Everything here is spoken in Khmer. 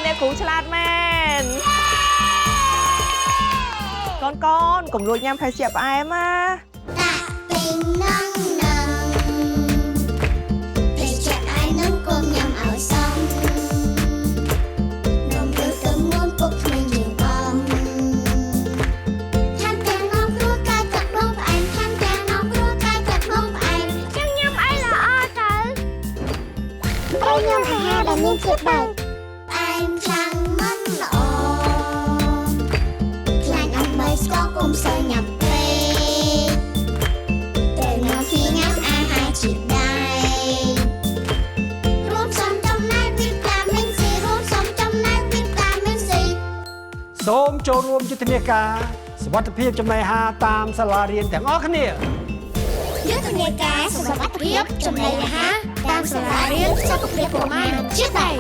អ្នកគ្រូឆ្លាតមែនកូនកុំលួចញ៉ាំភេសជ្ជៈផ្អែមណាដាក់ពេញនឹងភេសជ្ជៈផ្អែមនឹងកុំញ៉ាំឲ្យសមនំឬទៅមុនពុកគ្មានយើងបងថែមទាំងនំគ្រួកាយទឹកដងផ្អែមថែមទាំងនំគ្រួកាយទឹកដងផ្អែមចាំញ៉ាំអីល្អទៅអូញ៉ាំអាហារដែលមានជាតិបែកផ្អែមខ្លាំងមិនល្អខ្លាញ់អំបីស្គាល់គុំសូវញ៉ាំពេកត្រូវមកពីញ៉ាំអាហារជាតិដែររួមសំចំណែកវីតាមីន C រួមសំចំណែកវីតាមីន C សូមចូលរួមយុទ្ធនាការសុវត្ថិភាពចំណីអាហារតាមសាលារៀនទាំងអស់គ្នាយុទ្ធនាការសុវត្ថិភាពចំណីអាហារតាមសាលារៀនសុខភាពកុមារជាតិដែរ